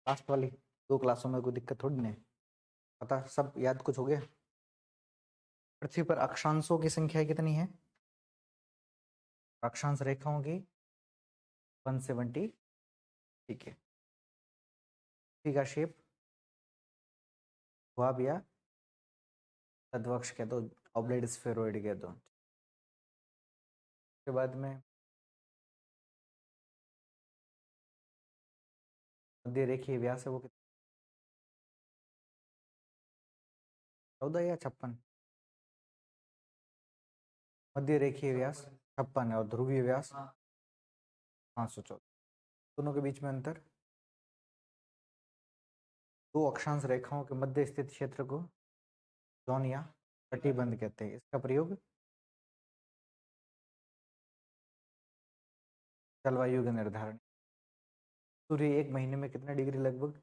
Last वाली 2 क्लासों में कोई दिक्कत थोड़ी नहीं, पता सब याद कुछ हो गया। पृथ्वी पर अक्षांशों की संख्या कितनी है? अक्षांश रेखाओं की 170। ठीक है। पृथ्वी का शेप हुआ भैया तद्वक्ष कह दो, ऑब्लेट स्फेरॉइड कह दो। उसके बाद में मध्य रेखीय व्यास है वो कितना? 14 या 56? मध्य रेखीय व्यास 56 है और ध्रुवीय व्यास 514। दोनों के बीच में अंतर, दो अक्षांश रेखाओं के मध्य स्थित क्षेत्र को जोन या तटीबंध कहते हैं। इसका प्रयोग जलवायु के निर्धारण। सूर्य एक महीने में कितने डिग्री लगभग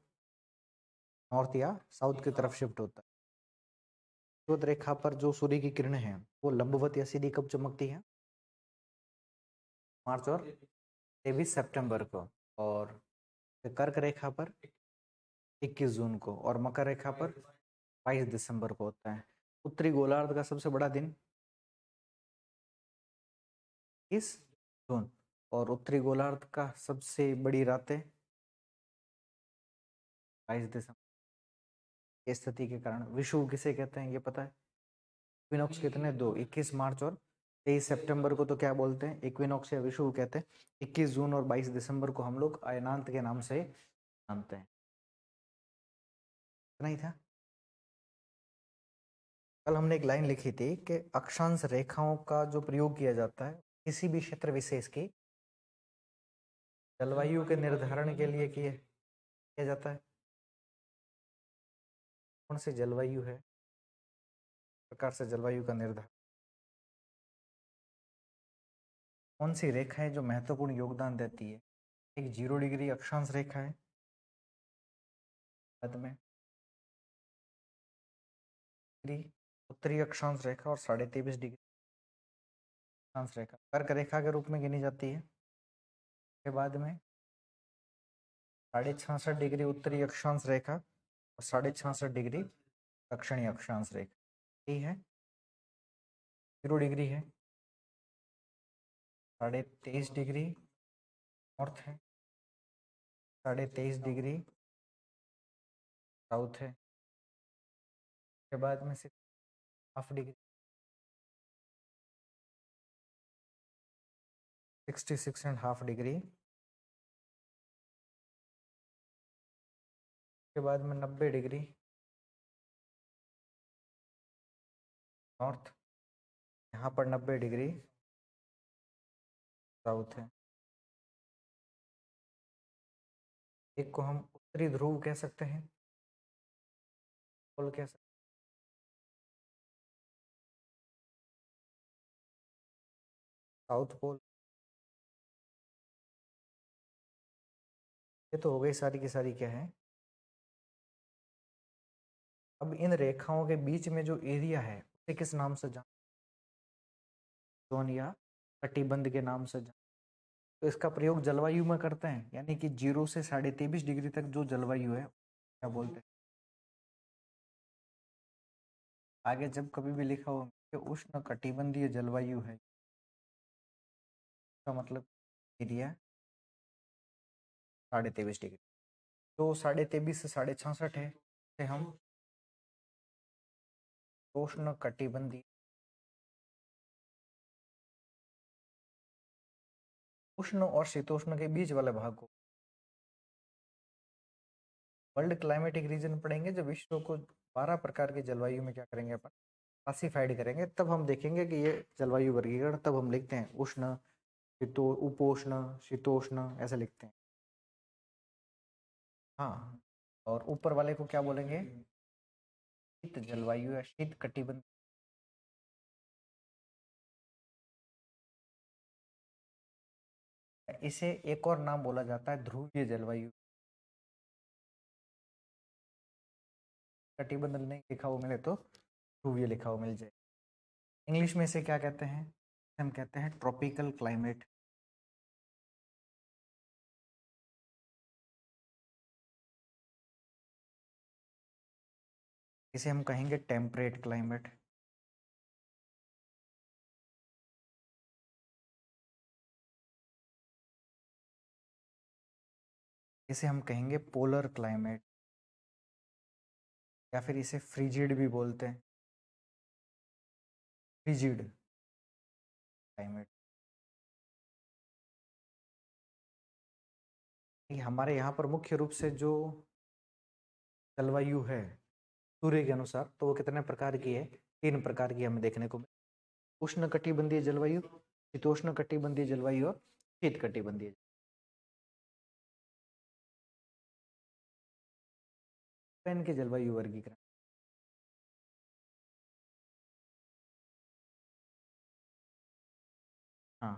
नॉर्थ या साउथ की तरफ शिफ्ट होता है? लंबवत रेखा पर जो सूर्य की किरणें हैं वो लंबवत या सीधी कब चमकती है? मार्च और 23 सितंबर को। और कर्क रेखा पर 21 जून को, और मकर रेखा पर 22 दिसंबर को होता है। उत्तरी गोलार्ध का सबसे बड़ा दिन 20 जून, और उत्तरी गोलार्ध का सबसे बड़ी रातें 22 दिसंबर। स्थिति के कारण विषुव किसे कहते हैं ये पता है? इक्विनॉक्स कितने? 2, 21 मार्च और 23 सितंबर को तो क्या बोलते हैं? इक्विनॉक्स या विषुव कहते हैं। 21 जून और 22 दिसंबर को हम लोग अयनांत के नाम से जानते हैं। इतना ही था। कल हमने एक लाइन लिखी थी कि अक्षांश रेखाओं का जो प्रयोग किया जाता है किसी भी क्षेत्र विशेष की जलवायु के निर्धारण के लिए किया जाता है। कौन सी जलवायु है, प्रकार से जलवायु का निर्धारण? कौन सी रेखा है जो महत्वपूर्ण योगदान देती है? एक 0 डिग्री अक्षांश रेखा है, बाद में उत्तरी अक्षांश रेखा और 23.5 डिग्री अक्षांश रेखा कर्क रेखा के रूप में गिनी जाती है। के बाद में 66.5 डिग्री उत्तरी अक्षांश रेखा और 66.5 डिग्री दक्षिणी अक्षांश रेखा। यही है 0 डिग्री है, 23.5 डिग्री नॉर्थ है, 23.5 डिग्री साउथ है। के बाद में 6.5 डिग्री 66.5 डिग्री। के बाद में 90 डिग्री नॉर्थ, यहाँ पर 90 डिग्री साउथ है। एक को हम उत्तरी ध्रुव कह सकते हैं, पोल कह सकते हैं। South pole. ये तो हो गई सारी की सारी क्या है। अब इन रेखाओं के बीच में जो एरिया है उसे किस नाम से जान? जोन या तटीबंध के नाम से जान। तो इसका प्रयोग जलवायु में करते हैं, यानी कि 0 से 23.5 डिग्री तक जो जलवायु है क्या बोलते हैं? आगे जब कभी भी लिखा हो कि उष्ण कटिबंधीय जलवायु है, इसका मतलब एरिया 23.5 डिग्री। तो 23.5 से 66.5 है, से हम उष्ण कटिबंधीय, उष्ण और शीतोष्ण के बीच वाले भाग को वर्ल्ड क्लाइमेटिक रीजन पढ़ेंगे। जब विश्व को 12 प्रकार की जलवायु में क्या करेंगे अपन, क्लासिफाइड करेंगे, तब हम देखेंगे कि ये जलवायु वर्गीकरण, तब हम लिखते हैं उष्ण, उपोष्ण, शीतोष्ण ऐसे लिखते हैं। हाँ, और ऊपर वाले को क्या बोलेंगे? शीत जलवायु या शीत कटिबंध। इसे एक और नाम बोला जाता है ध्रुवीय जलवायु। कटिबंध नहीं लिखा हुआ मिले तो ध्रुवीय लिखा हुआ मिल जाए। इंग्लिश में इसे क्या कहते हैं? हम कहते हैं ट्रॉपिकल क्लाइमेट। इसे हम कहेंगे टेम्परेट क्लाइमेट। इसे हम कहेंगे पोलर क्लाइमेट, या फिर इसे फ्रिजिड भी बोलते हैं, फ्रिजिड क्लाइमेट। हमारे यहाँ पर मुख्य रूप से जो जलवायु है सूर्य के अनुसार, तो वो कितने प्रकार की है? 3 प्रकार की हमें देखने को मिले। उष्णकटिबंधीय जलवायु, शीतोष्ण कटिबंधीय जलवायु और शीत कटिबंधीय। पेन के जलवायु वर्गीकरण। हाँ,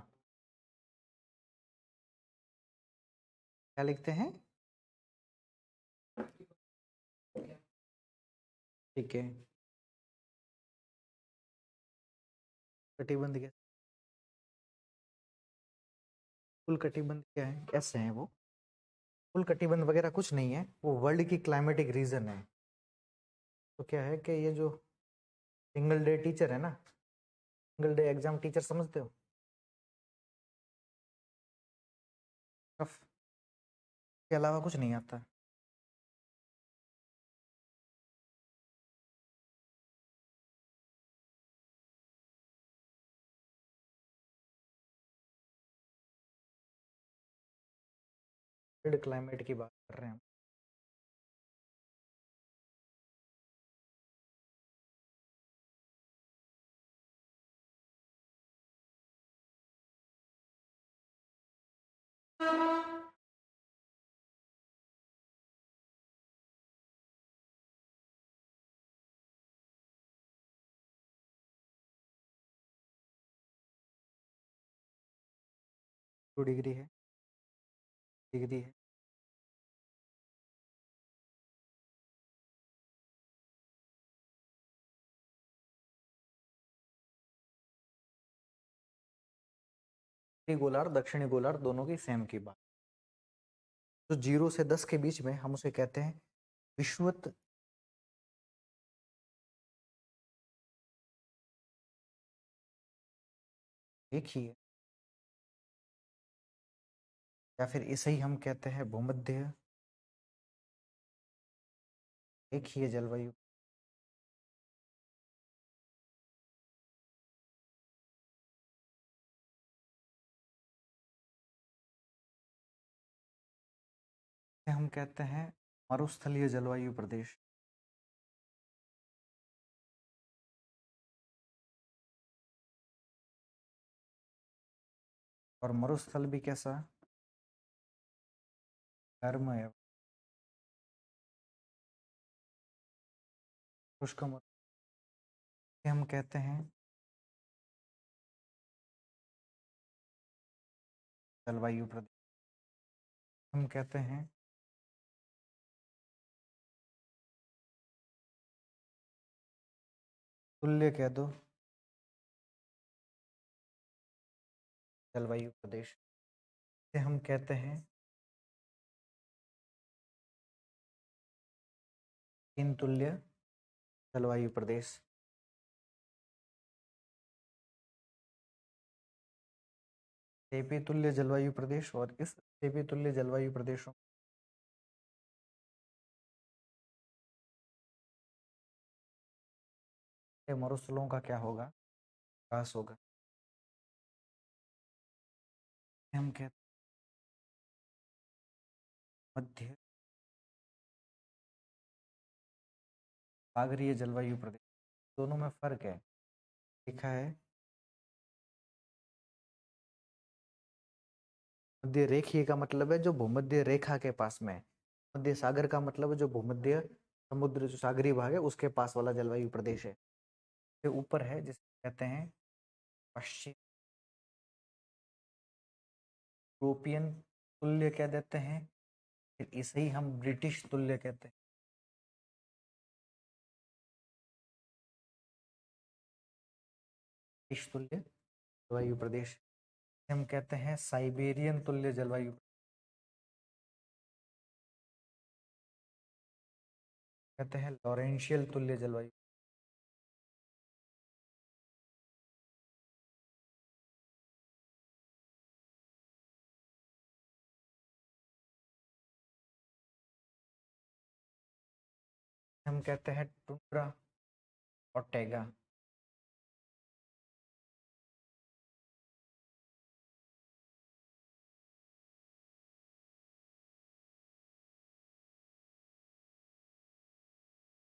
क्या लिखते हैं? ठीक है, कटिबंध क्या? कुल कटिबंध क्या है? कैसे हैं वो? कुल कटिबंध वगैरह कुछ नहीं है, वो वर्ल्ड की क्लाइमेटिक रीजन है। तो क्या है कि ये जो सिंगल डे टीचर है ना, सिंगल डे एग्जाम टीचर समझते हो? टफ के अलावा कुछ नहीं आता। वर्ल्ड क्लाइमेट की बात कर रहे हैं हम। टू डिग्री है, डिग्री है। उत्तरी गोलार्ध दक्षिणी गोलार्ध दोनों की सेम की बात। तो 0 से 10 के बीच में हम उसे कहते हैं विषुवत एक ही है, या फिर इसे ही हम कहते हैं भूमध्य एक ही है जलवायु। इसे हम कहते हैं मरुस्थलीय जलवायु प्रदेश। और मरुस्थल भी कैसा? गर्म है, शुष्क इसे हम कहते हैं जलवायु प्रदेश। हम कहते हैं तुल्य कह दो जलवायु प्रदेश। इसे हम कहते हैं तीन तुल्य जलवायु प्रदेश। तेपी तुल्य जलवायु प्रदेश, और इस तेपी तुल्य जलवायु प्रदेशों के मरुस्थलों का क्या होगा? विकास होगा। हम कहते हैं मध्य सागरीय जलवायु प्रदेश। दोनों में फर्क है, लिखा है मध्य रेखीय का मतलब है जो भूमध्य रेखा के पास में है। मध्य सागर का मतलब है जो भूमध्य समुद्र जो सागरीय भाग है उसके पास वाला जलवायु प्रदेश है। ये ऊपर है जिसे कहते हैं पश्चिम यूरोपियन तुल्य कह देते हैं, फिर इसे ही हम ब्रिटिश तुल्य कहते हैं। ब्रिटिश तुल्य जलवायु प्रदेश हम कहते हैं साइबेरियन तुल्य जलवायु। कहते हैं लॉरेंशियल तुल्य जलवायु। हम कहते हैं टुंड्रा और टैगा।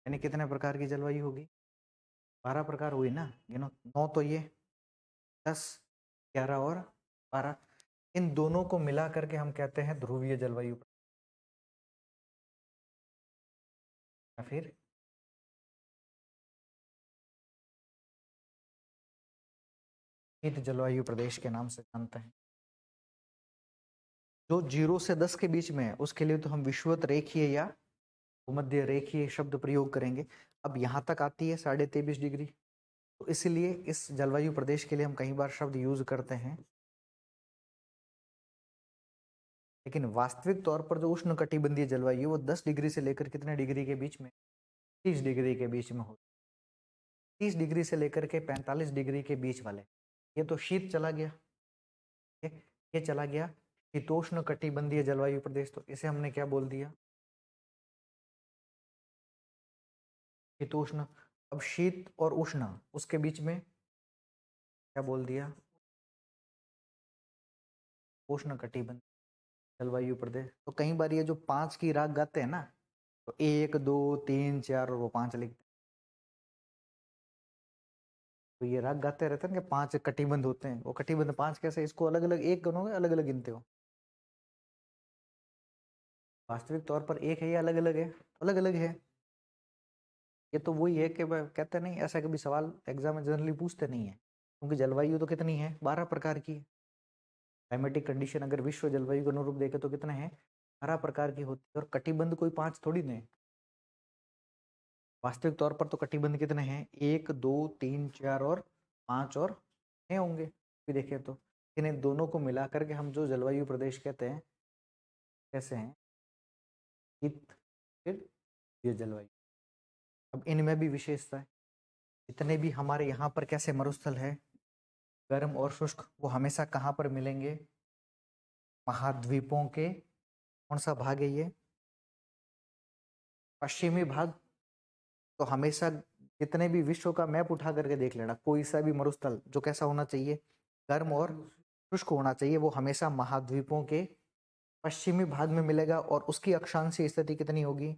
यानी कितने प्रकार की जलवायु होगी? 12 प्रकार हुई ना, गिनो। 9 तो ये, 10, 11 और 12, इन दोनों को मिला करके हम कहते हैं ध्रुवीय जलवायु या फिर शीत जलवायु प्रदेश के नाम से जानते हैं। जो 0 से 10 के बीच में है उसके लिए तो हम विषुवत रेखीय या भूमध्य रेखीय शब्द प्रयोग करेंगे। अब यहाँ तक आती है 23.5 डिग्री, तो इसलिए इस जलवायु प्रदेश के लिए हम कई बार शब्द यूज करते हैं, लेकिन वास्तविक तौर पर जो उष्ण कटिबंधीय जलवायु वो 10 डिग्री से लेकर कितने डिग्री के बीच में? 30 डिग्री के बीच में हो। 30 डिग्री से लेकर के 45 डिग्री के बीच वाले, ये तो शीत चला गया, ये चला गया शीतोष्ण कटिबंधीय जलवायु प्रदेश। तो इसे हमने क्या बोल दिया? शीतोष्ण। अब शीत और उष्ण उसके बीच में क्या बोल दिया? उष्ण कटिबंधीय जलवायु प्रदेश। तो कई बार ये जो 5 की राग गाते हैं ना, तो 1 2 3 4 और वो 5 लिखते हैं। तो ये राग गाते रहते हैं कि 5 कटिबंध होते हैं, वो कटिबंध 5 कैसे? इसको अलग अलग एक गिनोगे, अलग अलग गिनते हो। वास्तविक तौर पर एक है या अलग अलग है? अलग अलग है। ये तो वही है कि कहते नहीं, ऐसा कभी सवाल एग्जाम में जनरली पूछते नहीं है, क्योंकि जलवायु तो कितनी है? 12 प्रकार की है। क्लाइमेटिक कंडीशन अगर विश्व जलवायु के अनुरूप देखे तो कितने हैं? 12 प्रकार की होती है। और कटिबंध कोई 5 थोड़ी नहीं। वास्तविक तौर पर तो कटिबंध कितने हैं? 1 2 3 4 और 5 और 6 होंगे भी देखें तो। इन्हें दोनों को मिला करके हम जो जलवायु प्रदेश कहते हैं, कैसे हैं? शीत फिर ये जलवायु। अब इनमें भी विशेषता है। जितने भी हमारे यहाँ पर कैसे मरुस्थल है, गर्म और शुष्क, वो हमेशा कहाँ पर मिलेंगे? महाद्वीपों के कौन सा भाग है ये? पश्चिमी भाग। तो हमेशा जितने भी विश्व का मैप उठा करके देख लेना, कोई सा भी मरुस्थल जो कैसा होना चाहिए? गर्म और शुष्क होना चाहिए, वो हमेशा महाद्वीपों के पश्चिमी भाग में मिलेगा। और उसकी अक्षांशीय स्थिति कितनी होगी?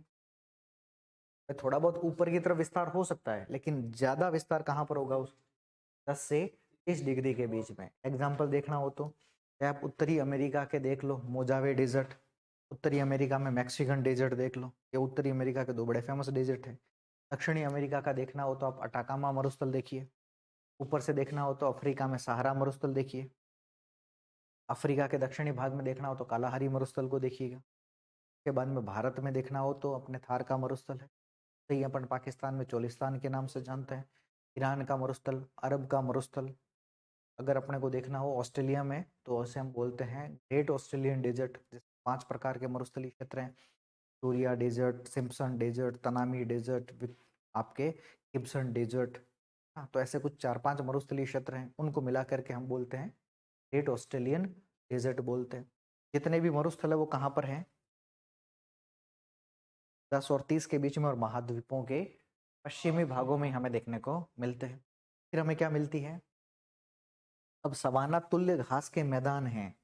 थोड़ा बहुत ऊपर की तरफ विस्तार हो सकता है, लेकिन ज्यादा विस्तार कहाँ पर होगा? उस 10 से 30 डिग्री के बीच में। एग्जाम्पल देखना हो तो आप उत्तरी अमेरिका के देख लो, मोजावे डेजर्ट। उत्तरी अमेरिका में मैक्सिकन डेजर्ट देख लो, ये उत्तरी अमेरिका के 2 बड़े फेमस डेजर्ट है। दक्षिणी अमेरिका का देखना हो तो आप अटाकामा मरुस्थल देखिए। ऊपर से देखना हो तो अफ्रीका में सहारा मरुस्थल देखिए। अफ्रीका के दक्षिणी भाग में देखना हो तो कालाहारी मरुस्थल को देखिएगा। उसके बाद में भारत में देखना हो तो अपने थार का मरुस्थल है, सही अपन पाकिस्तान में चोलिस्तान के नाम से जानते हैं। ईरान का मरुस्थल, अरब का मरुस्थल। अगर अपने को देखना हो ऑस्ट्रेलिया में तो उसे हम बोलते हैं ग्रेट ऑस्ट्रेलियन डेजर्ट, जिसमें 5 प्रकार के मरुस्थलीय क्षेत्र हैं। टूरिया डेजर्ट, सिम्पसन डेजर्ट, तनामी डेजर्ट, आपके गिब्सन डेजर्ट। हाँ, तो ऐसे कुछ 4-5 मरुस्थलीय क्षेत्र हैं, उनको मिला करके हम बोलते हैं ग्रेट ऑस्ट्रेलियन डेजर्ट बोलते हैं। जितने भी मरुस्थल है वो कहाँ पर हैं? 10 और 30 के बीच में, और महाद्वीपों के पश्चिमी भागों में हमें देखने को मिलते हैं। फिर हमें क्या मिलती है? अब सवाना तुल्य घास के मैदान हैं,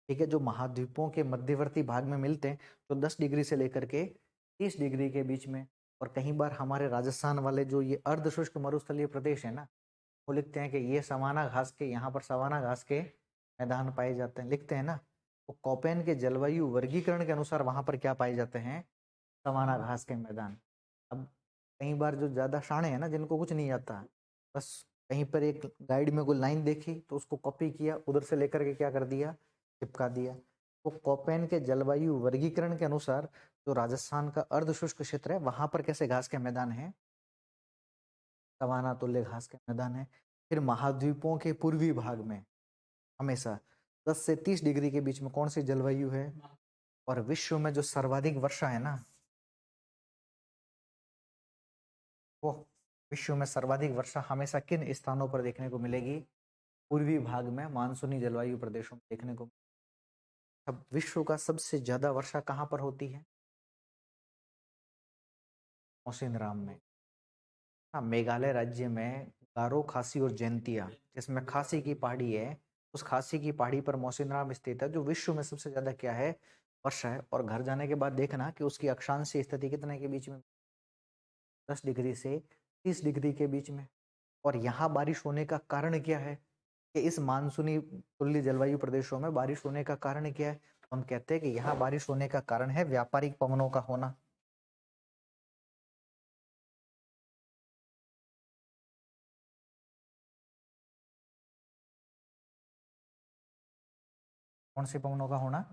ठीक है, जो महाद्वीपों के मध्यवर्ती भाग में मिलते हैं, तो 10 डिग्री से लेकर के 30 डिग्री के बीच में। और कई बार हमारे राजस्थान वाले जो ये अर्धशुष्क मरुस्थलीय प्रदेश है ना, वो लिखते हैं कि ये सवाना घास के, यहाँ पर सवाना घास के मैदान पाए जाते हैं, लिखते हैं ना। वो कोपेन के जलवायु वर्गीकरण के अनुसार वहां पर क्या पाए जाते हैं? सवाना घास के मैदान। अब कई बार जो ज्यादा शाणे है ना, जिनको कुछ नहीं आता, बस कहीं पर एक गाइड में कोई लाइन देखी तो उसको कॉपी किया, उधर से लेकर के क्या कर दिया? चिपका दिया। वो कोपेन के जलवायु वर्गीकरण के अनुसार जो राजस्थान का अर्धशुष्क क्षेत्र है, वहां पर कैसे घास के मैदान है? सवाना तुल्य घास के मैदान है। फिर महाद्वीपों के पूर्वी भाग में हमेशा 10 से 30 डिग्री के बीच में कौन सी जलवायु है? और विश्व में जो सर्वाधिक वर्षा है ना, वो विश्व में सर्वाधिक वर्षा हमेशा किन स्थानों पर देखने को मिलेगी? पूर्वी भाग में मानसूनी जलवायु प्रदेशों में देखने को। अब विश्व का सबसे ज्यादा वर्षा कहाँ पर होती है? मौसिनराम में। हाँ, मेघालय राज्य में गारो, खासी और जैंतिया, जिसमें खासी की पहाड़ी है, उस खासी की पहाड़ी पर मौसिनराम स्थित है, जो विश्व में सबसे ज्यादा क्या है? वर्षा है। और घर जाने के बाद देखना कि उसकी अक्षांशीय स्थिति कितने के बीच में? 10 डिग्री से 30 डिग्री के बीच में। और यहाँ बारिश होने का कारण क्या है? कि इस मानसूनी तुल्य जलवायु प्रदेशों में बारिश होने का कारण क्या है? हम कहते हैं कि यहाँ बारिश होने का कारण है व्यापारिक पवनों का होना। कौन से पवनों का होना?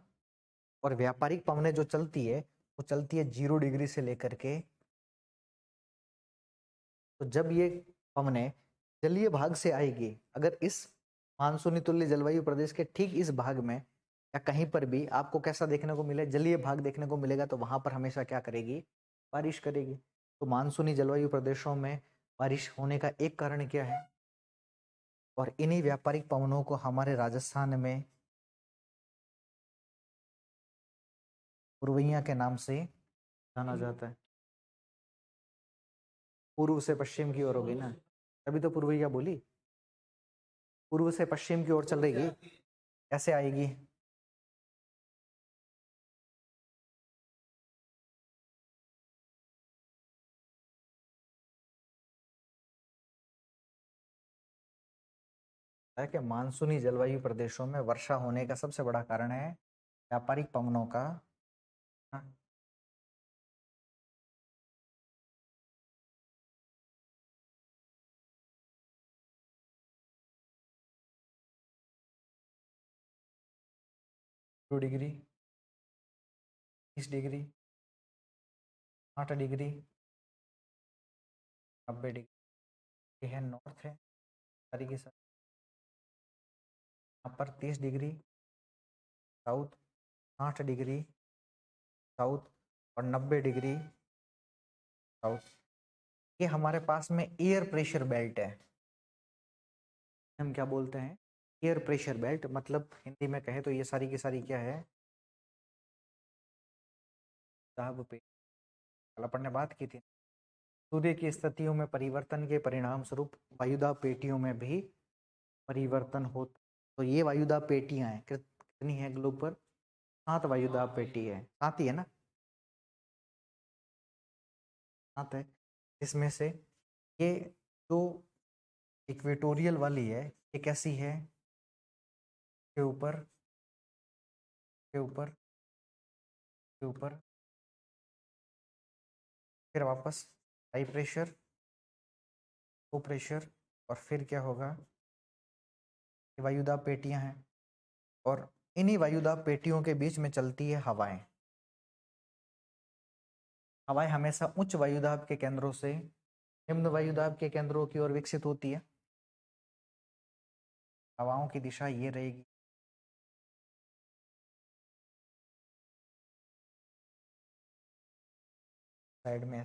और व्यापारिक पवनें जो चलती है, वो चलती है 0 डिग्री से लेकर के। तो जब ये पवनें जलीय भाग से आएगी, अगर इस मानसूनी तुल्य जलवायु प्रदेश के ठीक इस भाग में या कहीं पर भी आपको कैसा देखने को मिले? जलीय भाग देखने को मिलेगा, तो वहां पर हमेशा क्या करेगी? बारिश करेगी। तो मानसूनी जलवायु प्रदेशों में बारिश होने का एक कारण क्या है? और इन्हीं व्यापारिक पवनों को हमारे राजस्थान में पुरवैया के नाम से जाना जाता है। पूर्व से पश्चिम की ओर होगी ना, तभी तो पुरवैया बोली। पूर्व से पश्चिम की ओर चल रही, कैसे आएगी? है कि मानसूनी जलवायु प्रदेशों में वर्षा होने का सबसे बड़ा कारण है व्यापारिक पवनों का। हाँ, दो डिग्री, 30 डिग्री, 8 डिग्री, 90 डिग्री। ये है नॉर्थ है सारी की सारी। यहाँ पर 30 डिग्री साउथ, 8 डिग्री साउथ और 90 डिग्री साउथ। ये हमारे पास में एयर प्रेशर बेल्ट है। हम क्या बोलते हैं? Air pressure belt. मतलब हिंदी में कहें तो ये सारी की सारी क्या है? दाब पे कल अपन ने बात की थी, सूर्य की स्थितियों में परिवर्तन के परिणाम स्वरूप वायुदाब पेटियों में भी परिवर्तन हो। तो ये वायुदाब पेटियां हैं, कितनी है ग्लोब पर? 7 वायुदाब पेटी है। 7 ही है ना? 7 है। इसमें से ये जो इक्वेटोरियल वाली है, ये कैसी है? के ऊपर, के ऊपर, के ऊपर, फिर वापस हाई प्रेशर, लो प्रेशर, और फिर क्या होगा? ये वायुदाब पेटियां हैं। और इन्हीं वायुदाब पेटियों के बीच में चलती है हवाएं। हवाएं हमेशा उच्च वायुदाब के केंद्रों से निम्न वायुदाब के केंद्रों की ओर विकसित होती है। हवाओं की दिशा ये रहेगी। साइड में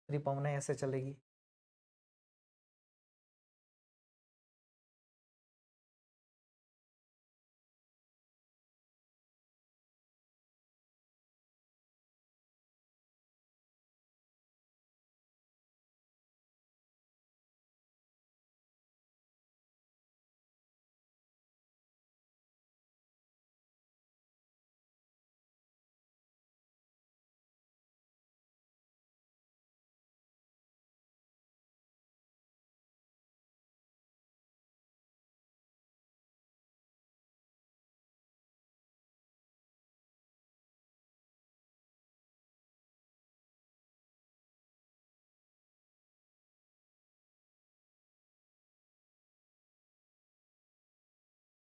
पवनें ऐसे चलेगी।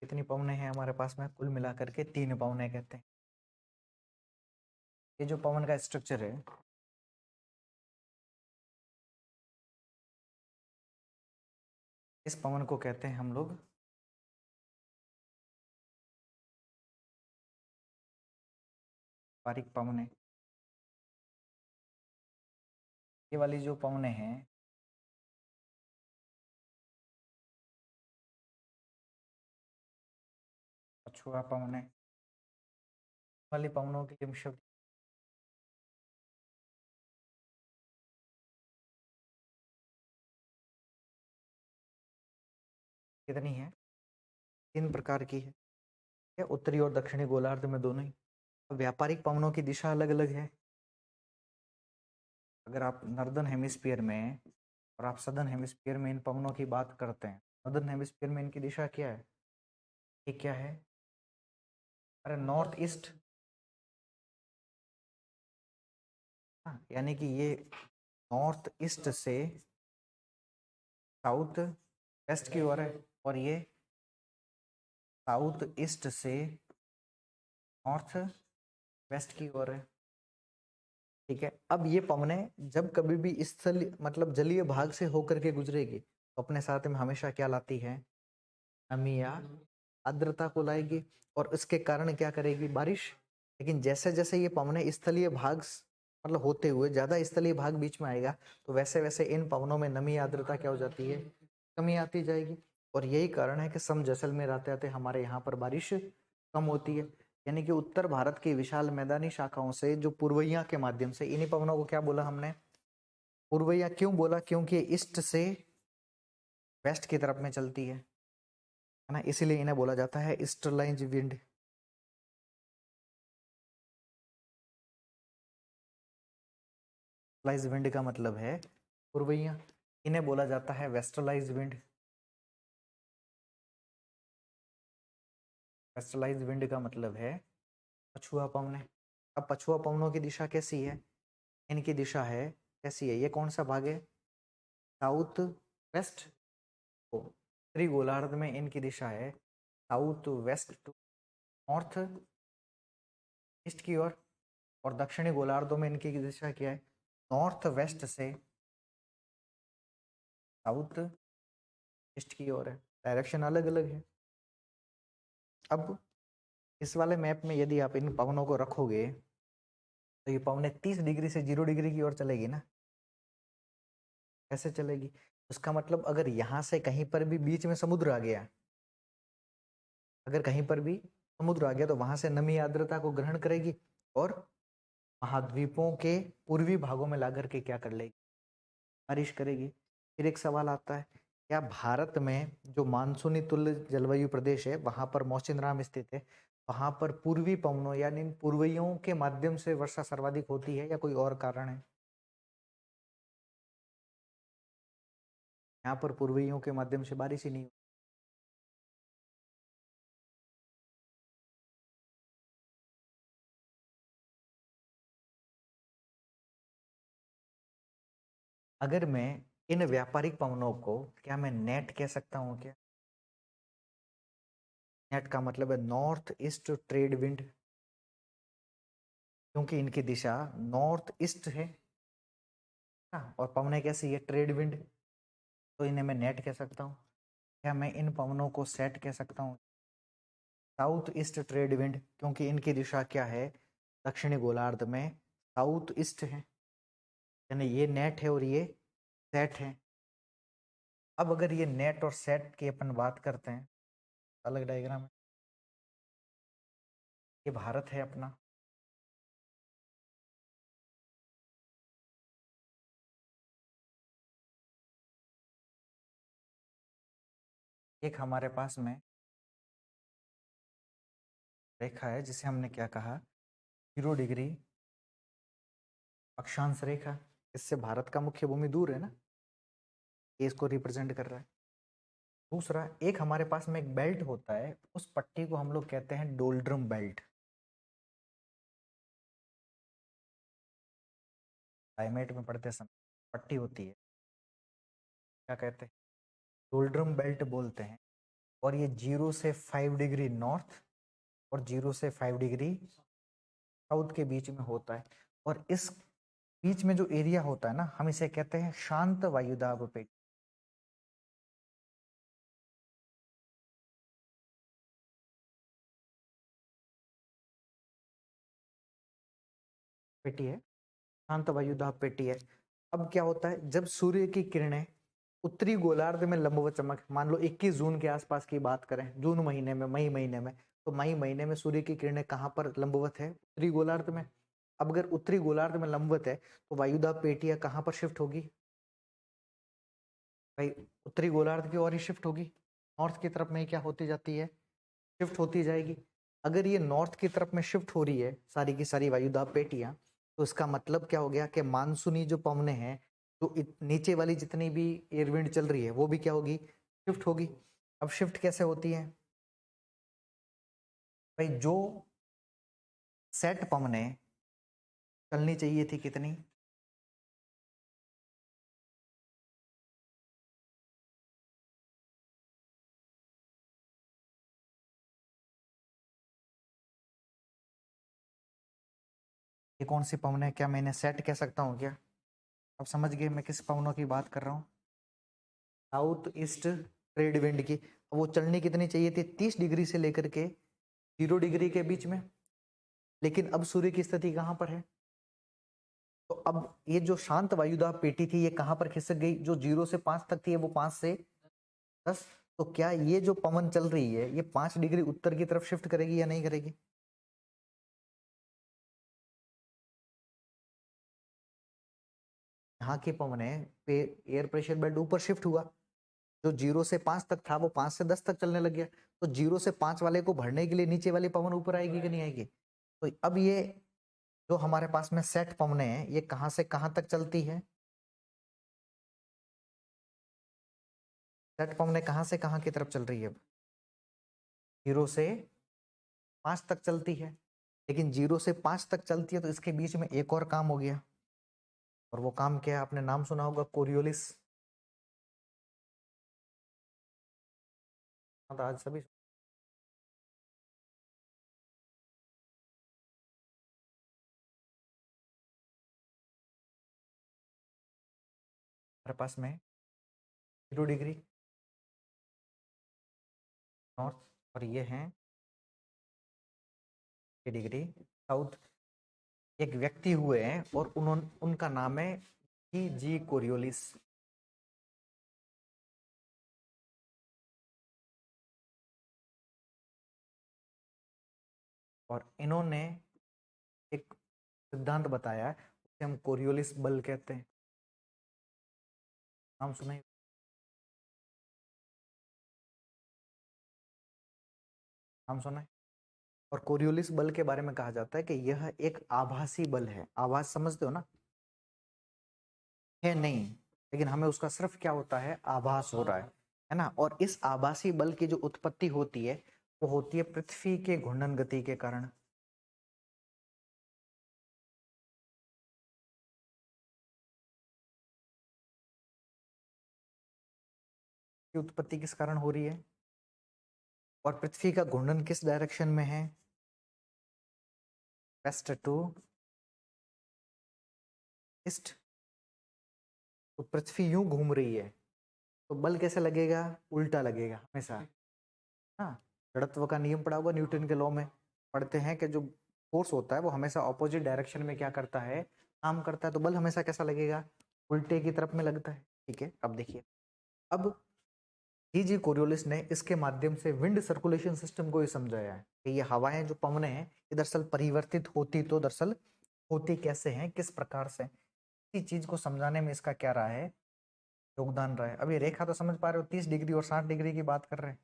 कितनी पवनें हैं हमारे पास में? कुल मिलाकर के 3 पवनें कहते हैं। ये जो पवन का स्ट्रक्चर है, इस पवन को कहते हैं हम लोग व्यापारिक पवने। ये वाली जो पवने हैं पछुआ पवने वाली पवनों के लिए शब्द कितनी है? 3 प्रकार की है। या उत्तरी और दक्षिणी गोलार्ध में दोनों ही। व्यापारिक पवनों की दिशा अलग अलग है। अगर आप नॉर्दर्न हेमिस्फीयर में और आप सदर्न हेमिस्फीयर में इन पवनों की बात करते हैं, नॉर्दर्न हेमिस्फीयर में इनकी दिशा क्या है? ये क्या है? अरे नॉर्थ ईस्ट। यानी कि ये नॉर्थ ईस्ट से साउथ वेस्ट की ओर है और ये साउथ ईस्ट से नॉर्थ वेस्ट की ओर है। ठीक है, अब ये पवनें जब कभी भी स्थल मतलब जलीय भाग से होकर के गुजरेगी तो अपने साथ में हमेशा क्या लाती है? नमी या आर्द्रता को लाएगी और इसके कारण क्या करेगी? बारिश। लेकिन जैसे जैसे ये पवनें स्थलीय भाग मतलब होते हुए ज्यादा स्थलीय भाग बीच में आएगा तो वैसे वैसे इन पवनों में नमी आर्द्रता क्या हो जाती है? कमी आती जाएगी। और यही कारण है कि सम जैसलमेर आते आते हमारे यहाँ पर बारिश कम होती है। यानी कि उत्तर भारत की विशाल मैदानी शाखाओं से जो पूर्वइया के माध्यम से इन्हीं पवनों को क्या बोला हमने? पूर्वइया। क्यों बोला? क्योंकि ईस्ट से वेस्ट की तरफ में चलती है ना, इसीलिए इन्हें बोला जाता है ईस्टर्लाइज विंड। ईस्टर्लाइज विंड का मतलब है पूर्वइया। इन्हें बोला जाता है वेस्टर्लाइज विंड। वेस्टर्लाइज विंड का मतलब है पछुआ पवने। अब पछुआ पवनों की दिशा कैसी है? इनकी दिशा है कैसी है? ये कौन सा भाग है? South west. उत्तरी गोलार्ध में इनकी दिशा है south west to north east की ओर और दक्षिणी गोलार्धों में इनकी दिशा क्या है? नॉर्थ वेस्ट से साउथ ईस्ट की ओर है। डायरेक्शन अलग अलग है। अब इस वाले मैप में यदि आप इन पवनों को रखोगे तो ये पवनें 30 डिग्री से 0 डिग्री की ओर चलेगी ना। कैसे चलेगी? उसका मतलब अगर यहाँ से कहीं पर भी बीच में समुद्र आ गया, अगर कहीं पर भी समुद्र आ गया तो वहां से नमी आर्द्रता को ग्रहण करेगी और महाद्वीपों के पूर्वी भागों में ला करके क्या कर लेगी? बारिश करेगी। फिर एक सवाल आता है, क्या भारत में जो मानसूनी तुल्य जलवायु प्रदेश है वहां पर मौसिनराम स्थित है, वहां पर पूर्वी पवनों यानी इन पूर्वियों के माध्यम से वर्षा सर्वाधिक होती है या कोई और कारण है? यहाँ पर पूर्वियों के माध्यम से बारिश ही नहीं होती। अगर मैं इन व्यापारिक पवनों को क्या मैं नेट कह सकता हूँ क्या? नेट का मतलब है नॉर्थ ईस्ट ट्रेड विंड, क्योंकि इनकी दिशा नॉर्थ ईस्ट है ना, और पवनें कैसी है? Trade wind. तो इन्हें मैं नेट कह सकता हूँ। क्या मैं इन पवनों को सेट कह सकता हूँ? साउथ ईस्ट ट्रेड विंड, क्योंकि इनकी दिशा क्या है? दक्षिणी गोलार्ध में साउथ ईस्ट है। यानी ये नेट है और ये सेट है। अब अगर ये नेट और सेट की अपन बात करते हैं, अलग डायग्राम है। ये भारत है अपना। एक हमारे पास में रेखा है जिसे हमने क्या कहा? 0 डिग्री अक्षांश रेखा। इससे भारत का मुख्य भूमि दूर है ना, ये इसको रिप्रेजेंट कर रहा है। दूसरा, एक हमारे पास में एक बेल्ट होता है, उस पट्टी को हम लोग कहते हैं डोल्ड्रम बेल्ट। क्लाइमेट में पढ़ते समय पट्टी होती है, क्या कहते हैं? डोल्ड्रम बेल्ट बोलते हैं। और ये 0 से 5 डिग्री नॉर्थ और 0 से 5 डिग्री साउथ के बीच में होता है। और इस बीच में जो एरिया होता है ना, हम इसे कहते हैं शांत वायुदाब पेटी। पेटी है, शांत वायुदाब पेटी है। अब क्या होता है, जब सूर्य की किरणें उत्तरी गोलार्ध में लंबवत चमक, मान लो 21 जून के आसपास की बात करें, जून महीने में, मई महीने में, तो मई महीने में सूर्य की किरणें कहाँ पर लंबवत है? उत्तरी गोलार्ध में। अब अगर उत्तरी गोलार्ध में लंबवत है तो वायुदाब पेटियां कहाँ पर शिफ्ट होगी भाई? उत्तरी गोलार्ध की ओर ही शिफ्ट होगी, नॉर्थ की तरफ में क्या होती जाती है? शिफ्ट होती जाएगी। अगर ये नॉर्थ की तरफ में शिफ्ट हो रही है सारी की सारी वायुदाब पेटियां, तो इसका मतलब क्या हो गया कि मानसूनी जो पवनें हैं, जो नीचे वाली जितनी भी एयरविंड चल रही है वो भी क्या होगी? शिफ्ट होगी। अब शिफ्ट कैसे होती है भाई? जो सेट पवनें चलनी चाहिए थी कितनी? ये कौन सी पवन है? क्या मैं इन्हें सेट कह सकता हूँ क्या? अब समझ गए मैं किस पवनों की बात कर रहा हूँ? साउथ ईस्ट ट्रेड विंड की। वो चलनी कितनी चाहिए थी? 30 डिग्री से लेकर के 0 डिग्री के बीच में। लेकिन अब सूर्य की स्थिति कहाँ पर है? तो अब ये जो शांत वायुदाब पेटी थी ये कहाँ पर खिसक गई? जो 0 से 5 तक थी वो 5 से 10। तो क्या ये जो पवन चल रही है ये 5 डिग्री उत्तर की तरफ शिफ्ट करेगी या नहीं करेगी? यहाँ की पवन है पे एयर प्रेशर बेल्ट ऊपर शिफ्ट हुआ, जो 0 से 5 तक था वो 5 से 10 तक चलने लग गया। तो 0 से 5 वाले को भरने के लिए नीचे वाली पवन ऊपर आएगी कि नहीं आएगी? तो अब ये जो हमारे पास में सेट पवनें हैं ये कहाँ से कहाँ तक चलती है? सेट पवनें कहाँ से कहाँ की तरफ चल रही है? 0 से 5 तक चलती है। लेकिन 0 से 5 तक चलती है तो इसके बीच में एक और काम हो गया, और वो काम क्या है? आपने नाम सुना होगा, कोरियोलिस। तो आज सभी हमारे पास में 0 डिग्री नॉर्थ, और ये हैं 6 डिग्री साउथ। एक व्यक्ति हुए हैं और उन्होंने, उनका नाम है जी कोरियोलिस। और इन्होंने एक सिद्धांत बताया है, उसे हम कोरियोलिस बल कहते हैं। नाम सुना है? नाम सुना है? और कोरियोलिस बल के बारे में कहा जाता है कि यह एक आभासी बल है। आभास समझते हो ना? है नहीं, लेकिन हमें उसका सिर्फ क्या होता है? आभास हो रहा है ना? और इस आभासी बल की जो उत्पत्ति होती है वो होती है पृथ्वी के घूर्णन गति के कारण। की उत्पत्ति किस कारण हो रही है? और पृथ्वी का घूर्णन किस डायरेक्शन में है? West to east. तो पृथ्वी यूं घूम रही है तो बल कैसे लगेगा? उल्टा लगेगा हमेशा। हाँ, जड़त्व का नियम पढ़ा हुआ न्यूटन के लॉ में, पढ़ते हैं कि जो फोर्स होता है वो हमेशा ऑपोजिट डायरेक्शन में क्या करता है? काम करता है। तो बल हमेशा कैसा लगेगा? उल्टे की तरफ में लगता है। ठीक है, अब देखिए, अब जी कोरियोलिस ने इसके माध्यम से विंड सर्कुलेशन सिस्टम को ही समझाया है कि ये हवाएं जो पवनें हैं ये दरअसल परिवर्तित होती तो दरअसल होती कैसे हैं, किस प्रकार से। इसी चीज को समझाने में इसका क्या रहा है? योगदान रहा है। अब ये रेखा तो समझ पा रहे हो, 30 डिग्री और 60 डिग्री की बात कर रहे हैं।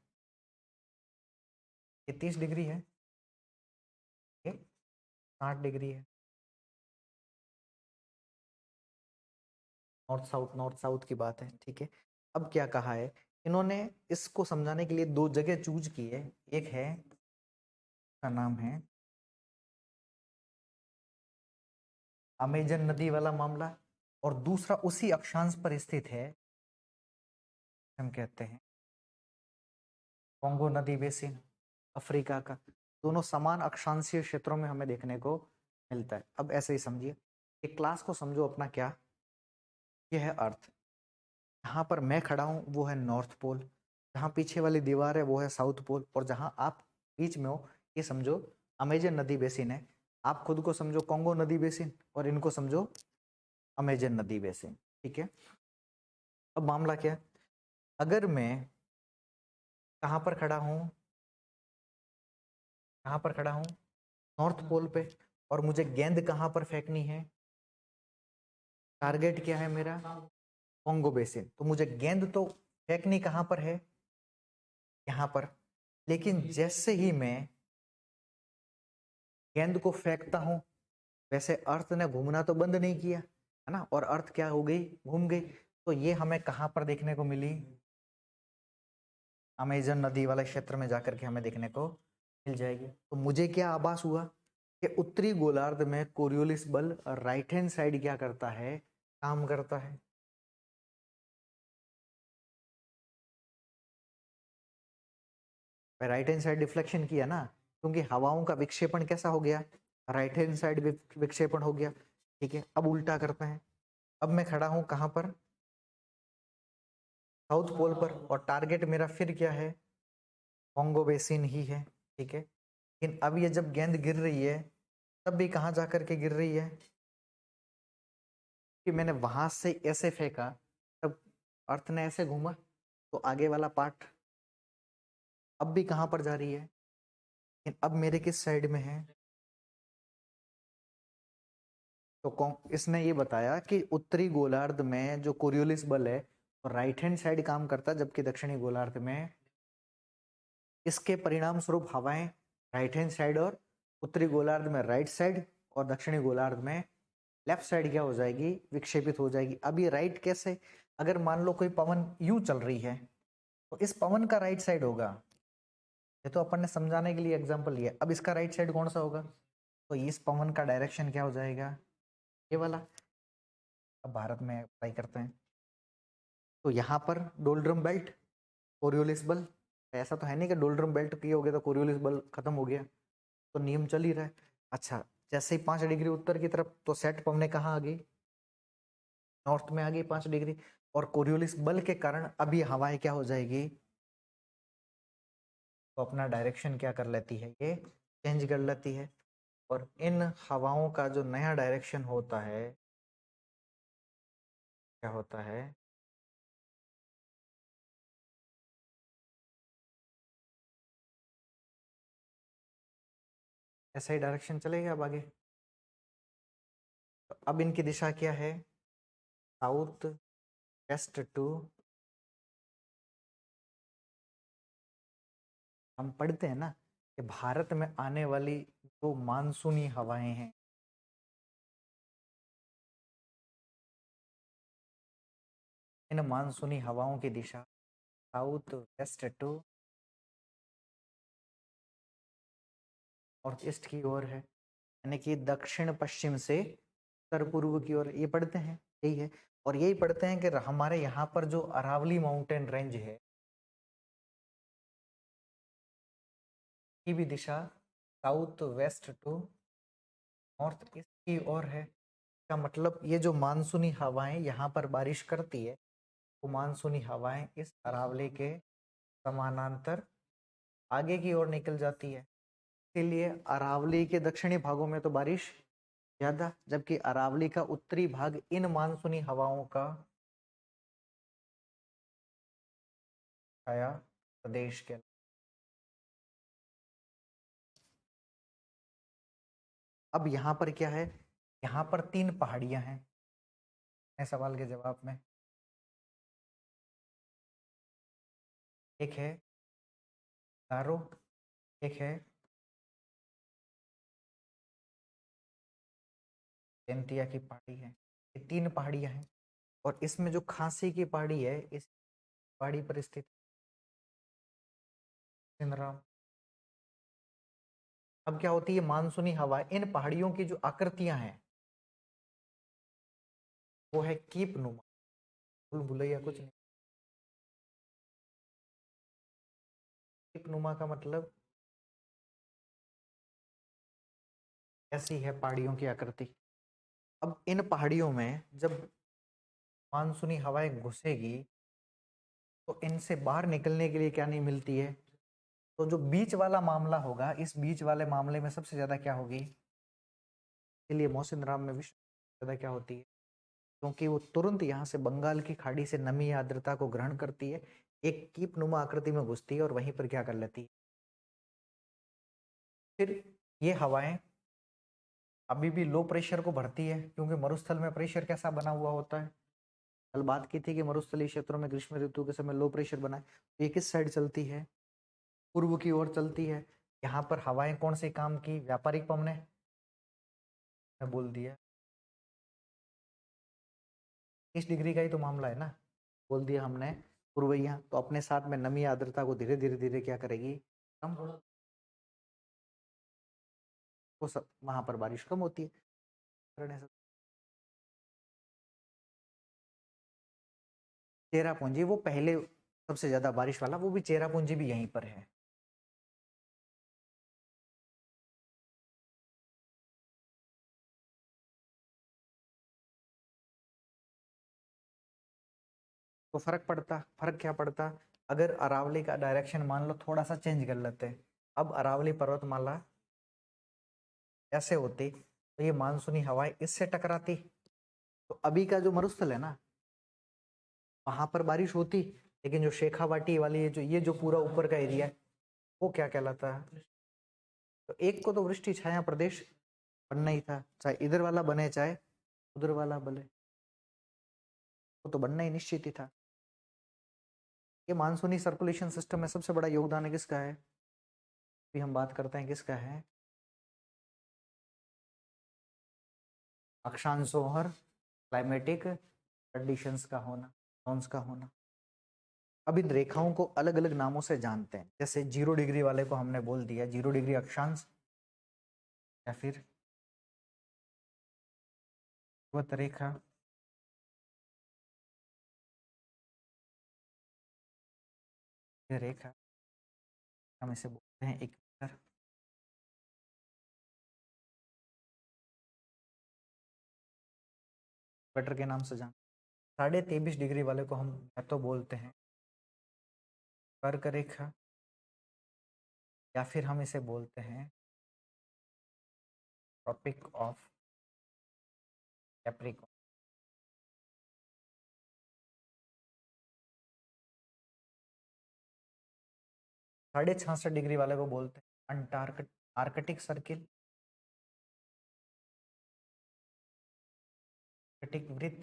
ये 30 डिग्री है, ये 60 डिग्री है। नॉर्थ साउथ की बात है। ठीक है, अब क्या कहा है इन्होंने? इसको समझाने के लिए दो जगह चूज की है। एक है, का नाम है अमेजन नदी वाला मामला, और दूसरा उसी अक्षांश पर स्थित है, हम कहते हैं कॉन्गो नदी बेसिन, अफ्रीका का। दोनों समान अक्षांशीय क्षेत्रों में हमें देखने को मिलता है। अब ऐसे ही समझिए, एक क्लास को समझो अपना क्या, यह है अर्थ। जहाँ पर मैं खड़ा हूँ वो है नॉर्थ पोल, जहाँ पीछे वाली दीवार है वो है साउथ पोल, और जहाँ आप बीच में हो ये समझो अमेजन नदी बेसिन है। आप खुद को समझो कोंगो नदी बेसिन और इनको समझो अमेजन नदी बेसिन, ठीक है। अब मामला क्या, अगर मैं कहाँ पर खड़ा हूँ, कहाँ पर खड़ा हूँ, नॉर्थ पोल पे, और मुझे गेंद कहाँ पर फेंकनी है, टारगेट क्या है मेरा, कोंगो बेसिन, तो मुझे गेंद तो फेंकनी कहाँ पर है, यहाँ पर। लेकिन जैसे ही मैं गेंद को फेंकता हूं, वैसे अर्थ ने घूमना तो बंद नहीं किया है ना, और अर्थ क्या हो गई, घूम गई। तो ये हमें कहां पर देखने को मिली, अमेजन नदी वाले क्षेत्र में जाकर के हमें देखने को मिल जाएगी। तो मुझे क्या आभास हुआ कि उत्तरी गोलार्ध में कोरियोलिस बल राइट हैंड साइड क्या करता है, काम करता है। राइट हैंड साइड डिफ्लेक्शन किया ना, क्योंकि हवाओं का विक्षेपण कैसा हो गया, राइट हैंड साइड विक्षेपण हो गया, ठीक है। अब उल्टा करते हैं, अब मैं खड़ा हूं कहां पर, साउथ पोल पर, और टारगेट मेरा फिर क्या है, कोंगो बेसिन ही है, ठीक है। लेकिन अब ये जब गेंद गिर रही है, तब भी कहाँ जा करके गिर रही है, कि मैंने वहां से ऐसे फेंका, तब अर्थ ने ऐसे घूमा, तो आगे वाला पार्ट अब भी कहाँ पर जा रही है, लेकिन अब मेरे किस साइड में है। तो इसने ये बताया कि उत्तरी गोलार्ध में जो कोरियोलिस बल है वो राइट हैंड साइड काम करता है, जबकि दक्षिणी गोलार्ध में इसके परिणाम स्वरूप हवाएं राइट हैंड साइड और उत्तरी गोलार्ध में राइट साइड और दक्षिणी गोलार्ध में लेफ्ट साइड क्या हो जाएगी, विक्षेपित हो जाएगी। अब ये राइट कैसे, अगर मान लो कोई पवन यूं चल रही है तो इस पवन का राइट साइड होगा, ये तो अपन ने समझाने के लिए एग्जांपल लिया। अब इसका राइट साइड कौन सा होगा, तो इस पवन का डायरेक्शन क्या हो जाएगा, ये वाला। अब भारत में अप्लाई करते हैं, तो यहाँ पर डोलड्रम बेल्ट, कोरियोलिस बल, ऐसा तो है नहीं कि डोलड्रम बेल्ट किए हो गया तो कोरियोलिस बल खत्म हो गया, तो नियम चल ही रहा है। अच्छा, जैसे ही 5 डिग्री उत्तर की तरफ, तो सेट पवने कहाँ आ गई, नॉर्थ में आ गई 5 डिग्री, और कोरियोलिस बल के कारण अभी हवाएं क्या हो जाएगी, तो अपना डायरेक्शन क्या कर लेती है, ये चेंज कर लेती है। और इन हवाओं का जो नया डायरेक्शन होता है, क्या होता है, ऐसा ही डायरेक्शन चलेगा अब आगे। तो अब इनकी दिशा क्या है, साउथ वेस्ट टू, हम पढ़ते हैं ना कि भारत में आने वाली जो मानसूनी हवाएं हैं, इन मानसूनी हवाओं की दिशा south west to north east की ओर है, यानी कि दक्षिण पश्चिम से उत्तर पूर्व की ओर, ये पढ़ते हैं, यही है। और यही पढ़ते हैं कि हमारे यहाँ पर जो अरावली माउंटेन रेंज है, की भी दिशा south west to north east की ओर है। का मतलब ये जो मानसूनी हवाएं यहाँ पर बारिश करती है, वो मानसूनी हवाएं इस अरावली के समानांतर आगे की ओर निकल जाती है। इसीलिए अरावली के दक्षिणी भागों में तो बारिश ज्यादा, जबकि अरावली का उत्तरी भाग इन मानसूनी हवाओं का छाया प्रदेश के। अब यहाँ पर क्या है, यहाँ पर 3 पहाड़ियां हैं, इस सवाल के जवाब में। एक है गारो, एक है जैंतिया की पहाड़ी है, ये 3 पहाड़ियां हैं। और इसमें जो खांसी की पहाड़ी है, इस पहाड़ी पर स्थित सिंधराम। अब क्या होती है, मानसूनी हवा इन पहाड़ियों की जो आकृतियां हैं वो है कीप नुमा, भूल भुलैया कुछ नहीं। कीप नुमा का मतलब ऐसी है पहाड़ियों की आकृति। अब इन पहाड़ियों में जब मानसूनी हवाएं घुसेगी तो इनसे बाहर निकलने के लिए क्या नहीं मिलती है, तो जो बीच वाला मामला होगा, इस बीच वाले मामले में सबसे ज्यादा क्या होगी, इसलिए मौसिनराम में विश्व ज्यादा क्या होती है, क्योंकि वो तुरंत यहाँ से बंगाल की खाड़ी से नमी या आर्द्रता को ग्रहण करती है, एक कीप नुमा आकृति में घुसती है और वहीं पर क्या कर लेती है। फिर ये हवाएं अभी भी लो प्रेशर को भरती है, क्योंकि मरुस्थल में प्रेशर कैसा बना हुआ होता है, कल बात की थी कि मरुस्थलीय क्षेत्रों में ग्रीष्म ऋतु के समय लो प्रेशर बना है। तो ये किस साइड चलती है, पूर्व की ओर चलती है। यहाँ पर हवाएं कौन से काम की, व्यापारिक पंप ने मैं बोल दिया 30 डिग्री का ही तो मामला है ना, बोल दिया हमने पूर्वइया, तो अपने साथ में नमी आर्द्रता को धीरे धीरे धीरे क्या करेगी, कम, तो सब वहां पर बारिश कम होती है करने से। चेरापूंजी वो पहले सबसे ज्यादा बारिश वाला, वो भी चेरापूंजी भी यहीं पर है। तो फर्क क्या पड़ता, अगर अरावली का डायरेक्शन मान लो थोड़ा सा चेंज कर लेते हैं, अब अरावली पर्वतमाला ऐसे होती तो ये मानसूनी हवाएं इससे टकराती, तो अभी का जो मरुस्थल है ना वहां पर बारिश होती, लेकिन जो शेखावाटी वाली है, जो ये जो पूरा ऊपर का एरिया है वो क्या कहलाता है, तो एक को तो वृष्टि छाया प्रदेश बनना ही था, चाहे इधर वाला बने चाहे उधर वाला बने, वो तो बनना ही निश्चित ही था। ये मानसूनी सर्कुलेशन सिस्टम में सबसे बड़ा योगदान है किसका है, अभी हम बात करते हैं किसका है, अक्षांशों और क्लाइमेटिक कंडीशंस का होना, जोन्स का होना। अब इन रेखाओं को अलग अलग नामों से जानते हैं, जैसे 0 डिग्री वाले को हमने बोल दिया 0 डिग्री अक्षांश, या फिर पर्वत रेखा, ये रेखा हम इसे बोलते हैं इक्वेटर। इक्वेटर के नाम से जान, 23.5 डिग्री वाले को हम या तो बोलते हैं कर्क रेखा, या फिर हम इसे बोलते हैं ट्रॉपिक ऑफ कैप्रिकॉर्न। 66.5 डिग्री वाले को बोलते हैं अंटार्कटिक आर्कटिक सर्किल, आर्कटिक वृत्त,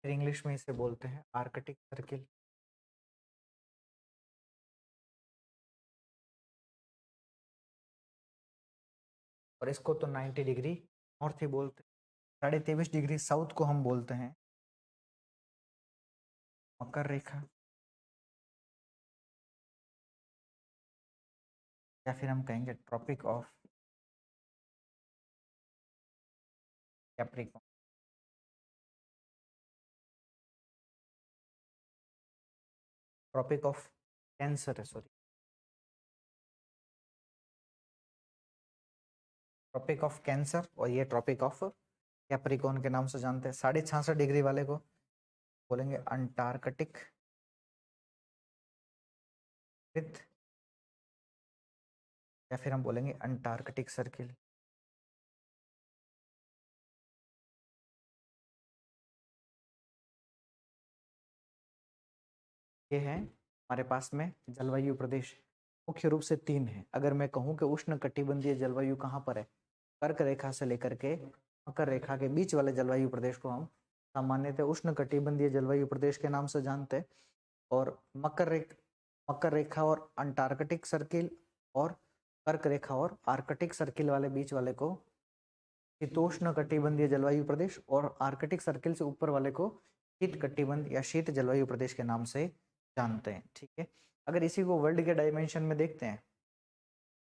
फिर इंग्लिश में इसे बोलते हैं आर्कटिक सर्किल। और इसको तो 90 डिग्री नॉर्थ ही बोलते हैं। 23.5 डिग्री साउथ को हम बोलते हैं मकर रेखा, या फिर हम कहेंगे tropic of Capricorn. Tropic of Cancer है, सॉरी, ट्रॉपिक ऑफ कैंसर, और ये ट्रॉपिक ऑफ कैप्रिकॉर्न के नाम से जानते हैं। 66.5 डिग्री वाले को बोलेंगे अंटार्कटिक विथ, या फिर हम बोलेंगे अंटार्कटिक सर्किल। ये है हमारे पास में जलवायु प्रदेश, मुख्य रूप से 3 है। अगर मैं कहूँ कि उष्ण कटिबंधीय जलवायु कहाँ पर है, कर्क रेखा से लेकर के मकर रेखा के बीच वाले जलवायु प्रदेश को हम सामान्यतः उष्ण कटिबंधीय जलवायु प्रदेश के नाम से जानते हैं। और मकर रेखा और अंटार्कटिक सर्किल और कर्क रेखा और आर्कटिक सर्किल वाले बीच वाले को शीतोष्ण कटिबंधीय जलवायु प्रदेश, और आर्कटिक सर्किल से ऊपर वाले को शीत कटिबंध या शीत जलवायु प्रदेश के नाम से जानते हैं। ठीक है, अगर इसी को वर्ल्ड के डायमेंशन में देखते हैं,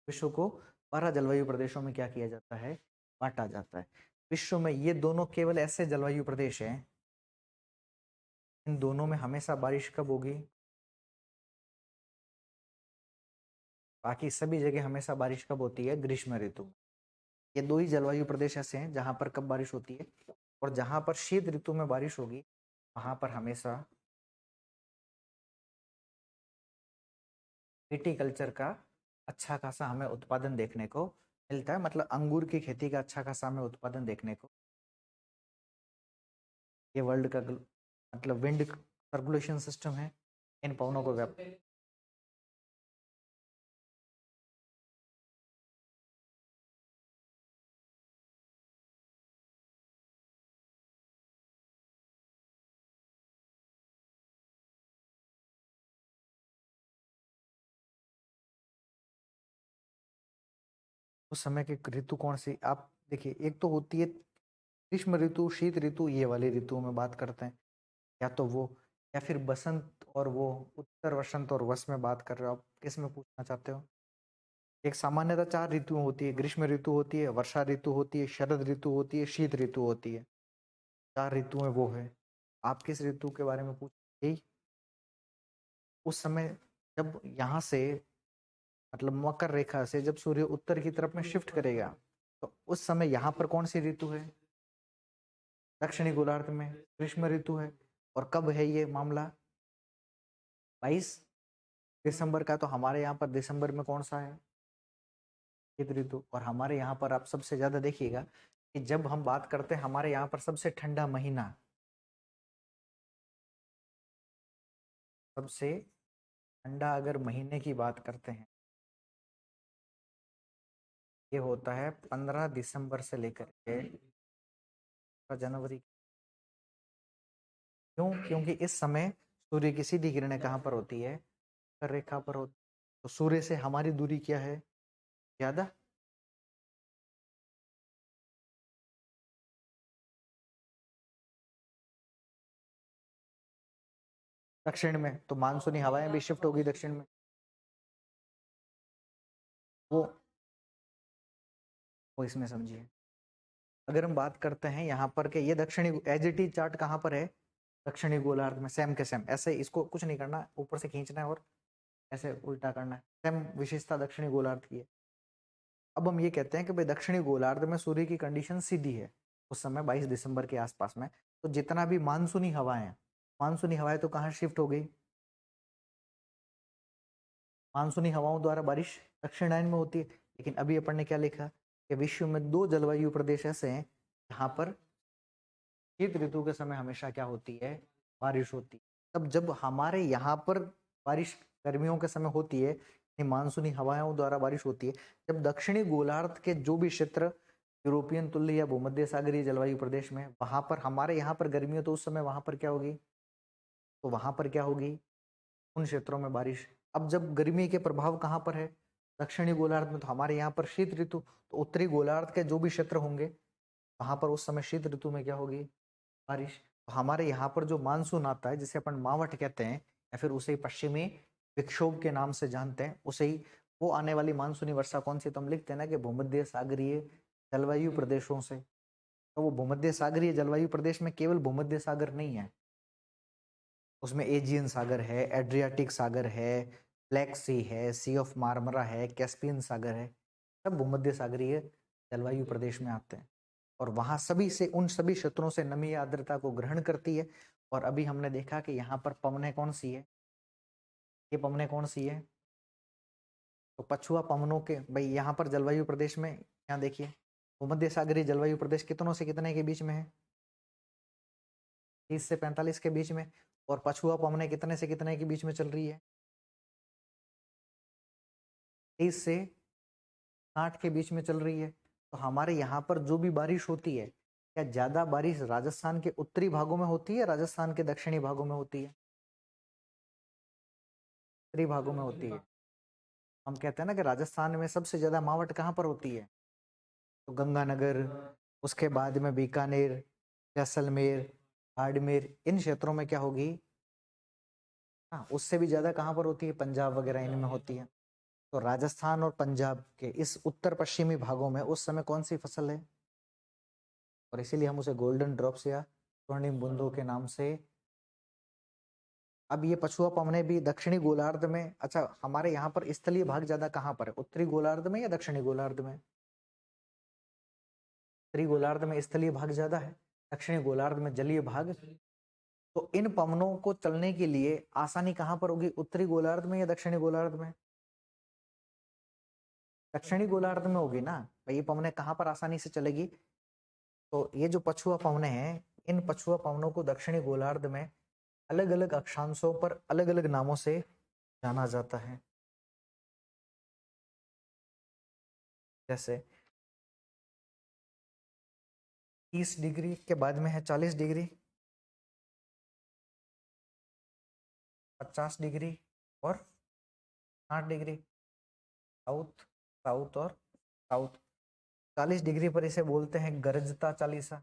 विश्व को 12 जलवायु प्रदेशों में क्या किया जाता है, बांटा जाता है। विश्व में ये दोनों केवल ऐसे जलवायु प्रदेश हैं, इन दोनों में हमेशा बारिश कब होगी, बाकी सभी जगह हमेशा बारिश कब होती है, ग्रीष्म ऋतु। ये 2 ही जलवायु प्रदेश ऐसे हैं जहां पर कब बारिश होती है, और जहां पर शीत ऋतु में बारिश होगी वहां पर हमेशा विटीकल्चर का अच्छा खासा हमें उत्पादन देखने को मिलता है, मतलब अंगूर की खेती का अच्छा खासा हमें उत्पादन देखने को। ये वर्ल्ड का मतलब विंड सर्कुलेशन सिस्टम है, इन पवनों को व्याप उस समय के ऋतु कौन सी आप देखिए, एक तो होती है ग्रीष्म ऋतु, शीत ऋतु, ये वाली ऋतु में बात करते हैं, या तो वो, या फिर बसंत और वो उत्तर वसंत और वस में बात कर रहे हो आप, किस में पूछना चाहते हो? एक सामान्यतः 4 ऋतुएं होती है, ग्रीष्म ऋतु होती है, वर्षा ऋतु होती है, शरद ऋतु होती है, शीत ऋतु होती है। 4 ऋतुएं वो है। आप किस ऋतु के बारे में पूछ, यही उस समय जब यहाँ से मतलब मकर रेखा से जब सूर्य उत्तर की तरफ में शिफ्ट करेगा, तो उस समय यहाँ पर कौन सी ऋतु है? दक्षिणी गोलार्ध में ग्रीष्म ऋतु है। और कब है ये मामला? 22 दिसंबर का। तो हमारे यहाँ पर दिसंबर में कौन सा है? शीत ऋतु। और हमारे यहाँ पर आप सबसे ज्यादा देखिएगा कि जब हम बात करते हैं, हमारे यहाँ पर सबसे ठंडा महीना, सबसे ठंडा अगर महीने की बात करते हैं, ये होता है 15 दिसंबर से लेकर के जनवरी। क्यों? क्योंकि इस समय सूर्य की सीधी किरणें कहाँ पर होती है? मकर रेखा पर होती। तो सूर्य से हमारी दूरी क्या है? ज्यादा। दक्षिण में तो मानसूनी हवाएं भी शिफ्ट होगी दक्षिण में। वो वो इसमें समझिए, अगर हम बात करते हैं यहाँ पर के ये दक्षिणी एज इट इज चार्ट कहाँ पर है? दक्षिणी गोलार्ध में, सेम के सेम। ऐसे इसको कुछ नहीं करना, ऊपर से खींचना है और ऐसे उल्टा करना है। सेम विशेषता दक्षिणी गोलार्ध की है। अब हम ये कहते हैं कि भाई दक्षिणी गोलार्ध में सूर्य की कंडीशन सीधी है उस समय 22 दिसंबर के आसपास में। तो जितना भी मानसूनी हवाएं हैं, मानसूनी हवाएं तो कहाँ शिफ्ट हो गई? मानसूनी हवाओं द्वारा बारिश दक्षिणायन में होती है। लेकिन अभी अपन ने क्या लिखा कि विश्व में 2 जलवायु प्रदेश ऐसे हैं जहां पर शीत ऋतु के समय हमेशा क्या होती है? बारिश होती है। तब जब हमारे यहाँ पर बारिश गर्मियों के समय होती है, मानसूनी हवाओं द्वारा बारिश होती है, जब दक्षिणी गोलार्ध के जो भी क्षेत्र यूरोपियन तुल्य या भूमध्य सागरीय जलवायु प्रदेश में, वहां पर हमारे यहाँ पर गर्मी हो, तो उस समय वहां पर क्या होगी? तो वहां पर क्या होगी? उन क्षेत्रों में बारिश। अब जब गर्मी के प्रभाव कहाँ पर है? दक्षिणी गोलार्ध में। तो हमारे यहाँ पर शीत ऋतु, तो उत्तरी गोलार्ध के जो भी क्षेत्र होंगे वहां पर उस समय शीत ऋतु में क्या होगी? बारिश। तो हमारे यहाँ पर जो मानसून आता है, जिसे अपन मावठ कहते हैं या फिर उसे पश्चिमी विक्षोभ के नाम से जानते हैं, उसे ही वो आने वाली मानसूनी वर्षा कौन सी? तो हम लिखते हैं ना कि भूमध्य सागरीय जलवायु प्रदेशों से। तो वो भूमध्य सागरीय जलवायु प्रदेश में केवल भूमध्य सागर नहीं है, उसमें एजियन सागर है, एड्रियाटिक सागर है, ब्लैक सी है, सी ऑफ मार्मरा है, कैस्पियन सागर है। सब भूमध्य सागरीय जलवायु प्रदेश में आते हैं। और वहां सभी से, उन सभी क्षेत्रों से नमी या आर्द्रता को ग्रहण करती है। और अभी हमने देखा कि यहाँ पर पवनें कौन सी है? ये पवनें कौन सी है? तो पछुआ पवनों के, भाई यहाँ पर जलवायु प्रदेश में, यहाँ देखिए भूमध्य सागरीय जलवायु प्रदेश कितनों से कितने के बीच में है? 30 से 45 के बीच में। और पछुआ पवनें कितने से कितने के बीच में चल रही है? 30 से 60 के बीच में चल रही है। तो हमारे यहाँ पर जो भी बारिश होती है, क्या ज्यादा बारिश राजस्थान के उत्तरी भागों में होती है, राजस्थान के दक्षिणी भागों में होती है? उत्तरी भागों में होती है। हम कहते हैं ना कि राजस्थान में सबसे ज्यादा मावठ कहाँ पर होती है? तो गंगानगर, उसके बाद में बीकानेर, जैसलमेर, बाड़मेर, इन क्षेत्रों में क्या होगी? हाँ, उससे भी ज्यादा कहाँ पर होती है? पंजाब वगैरह इनमें होती है। तो राजस्थान और पंजाब के इस उत्तर पश्चिमी भागों में उस समय कौन सी फसल है? और इसीलिए हम उसे गोल्डन ड्रॉप्स या स्वर्णिम बूंदों के नाम से। अब ये पछुआ पवने भी दक्षिणी गोलार्ध में, अच्छा हमारे यहाँ पर स्थलीय भाग ज्यादा कहाँ पर है? उत्तरी गोलार्ध में या दक्षिणी गोलार्ध में? उत्तरी गोलार्ध में स्थलीय भाग ज्यादा है, दक्षिणी गोलार्ध में जलीय भाग। तो इन पवनों को चलने के लिए आसानी कहाँ पर होगी? उत्तरी गोलार्ध में या दक्षिणी गोलार्ध में? दक्षिणी गोलार्ध में होगी ना, भाई ये पवनें कहाँ पर आसानी से चलेगी? तो ये जो पछुआ पवनें हैं, इन पछुआ पवनों को दक्षिणी गोलार्ध में अलग अलग अक्षांशों पर अलग अलग नामों से जाना जाता है। जैसे 30 डिग्री के बाद में है 40 डिग्री, 50 डिग्री और 60 डिग्री, साउथ, साउथ और साउथ। 40 डिग्री पर इसे बोलते हैं गरजता चालीसा।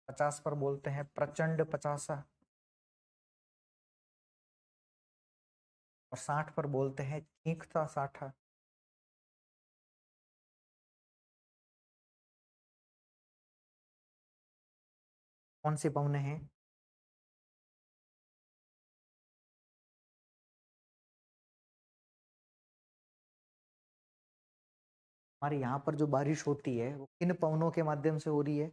पचास पर बोलते हैं प्रचंड पचासा और 60 पर बोलते हैं चीखता साठा। कौन सी पवने हैं? हमारे यहाँ पर जो बारिश होती है वो किन पवनों के माध्यम से हो रही है?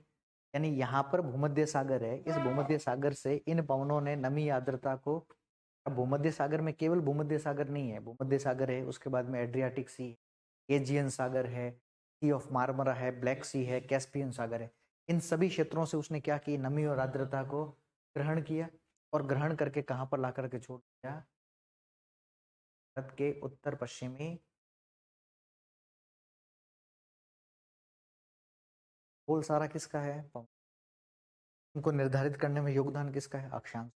यानी यहाँ पर भूमध्य सागर है, इस भूमध्य सागर से इन पवनों ने नमी आर्द्रता को, अब भूमध्य सागर में केवल भूमध्य सागर नहीं है, भूमध्य सागर है, उसके बाद में एड्रियाटिक सी, एजियन सागर है, सी ऑफ मार्मरा है, ब्लैक सी है, कैस्पियन सागर है। इन सभी क्षेत्रों से उसने क्या की? नमी और आर्द्रता को ग्रहण किया और ग्रहण करके कहाँ पर ला करके छोड़ दिया? भारत के उत्तर पश्चिमी पोल। सारा किसका है? उनको निर्धारित करने में योगदान किसका है? अक्षांश।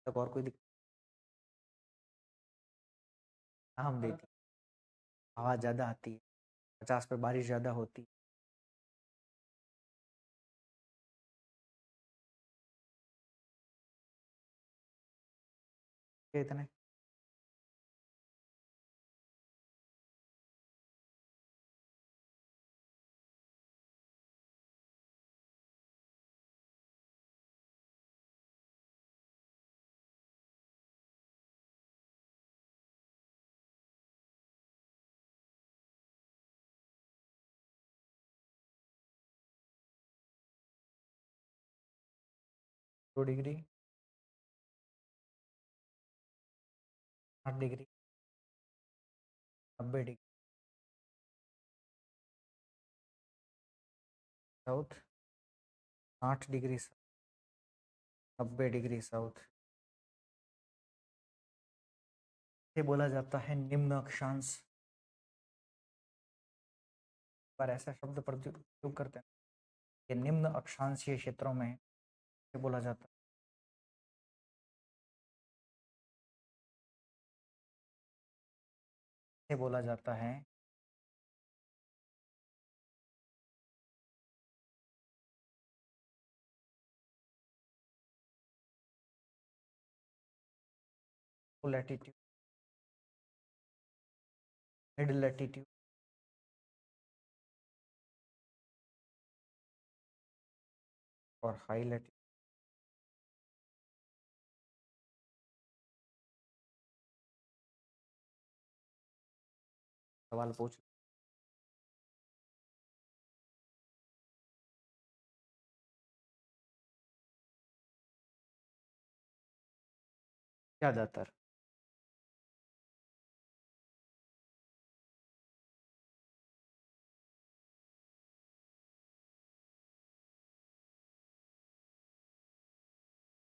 तक और कोई दिक्कत? हम देती, हवा ज्यादा आती है, 50 पे बारिश ज्यादा होती है। इतने दो degree, 8 degree, 90 degree south, 8 degree, 90 degree south. ये बोला जाता है निम्न अक्षांश। पर ऐसा शब्द प्रयोग करते हैं कि निम्न अक्षांशीय क्षेत्रों में ये बोला जाता है, ये बोला जाता है लैटिट्यूड, मिड लैटिट्यूड और हाई लैटिट्यूड। सवाल पूछ ज्यादातर।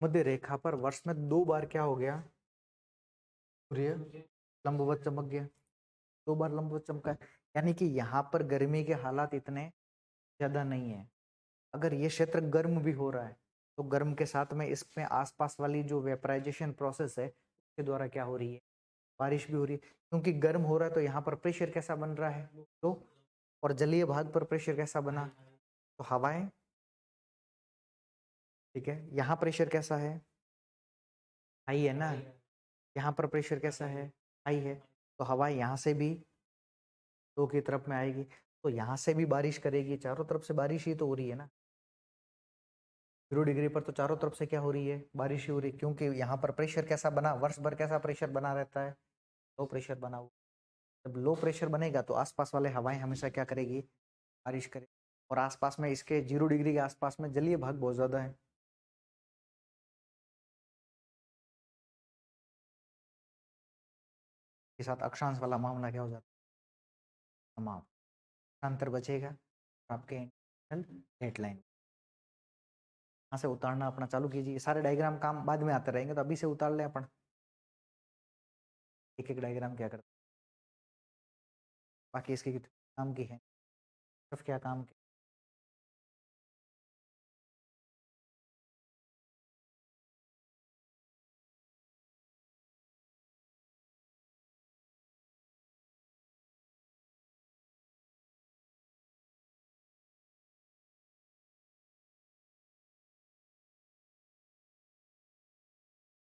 मध्य रेखा पर वर्ष में 2 बार क्या हो गया? सूर्य लंबवत चमक गया, 2 बार लंबवत चमका है। यानी कि यहाँ पर गर्मी के हालात इतने ज्यादा नहीं है। अगर ये क्षेत्र गर्म भी हो रहा है तो गर्म के साथ में इसमें आसपास वाली जो वेपराइजेशन प्रोसेस है उसके द्वारा क्या हो रही है? बारिश भी हो रही है। क्योंकि गर्म हो रहा है तो यहाँ पर प्रेशर कैसा बन रहा है? तो और जलीय भाग पर प्रेशर कैसा बना? तो हवाएं, ठीक है। यहाँ प्रेशर कैसा है? हाई है ना। यहाँ पर प्रेशर कैसा है? हाई है। तो हवा यहाँ से भी दो की तरफ में आएगी, तो यहाँ से भी बारिश करेगी, चारों तरफ से बारिश ही तो हो रही है ना। 0 डिग्री पर तो चारों तरफ से क्या हो रही है? बारिश ही हो रही है। क्योंकि यहाँ पर प्रेशर कैसा बना? वर्ष भर कैसा प्रेशर बना रहता है? लो प्रेशर बना हुआ। जब लो प्रेशर बनेगा तो आसपास वाले हवाएं हमेशा क्या करेगी? बारिश करेगी। और आसपास में इसके 0 डिग्री के आसपास में जलीय भाग बहुत ज्यादा है, के साथ अक्षांश वाला मामला क्या हो जाता है, समाप्त। अंतर बचेगा आपके इंटरनल डेडलाइन। यहाँ से उतारना अपना चालू कीजिए। सारे डायग्राम काम बाद में आते रहेंगे, तो अभी से उतार लें अपन। एक एक डायग्राम क्या करते, बाकी इसके काम की है, सिर्फ क्या काम की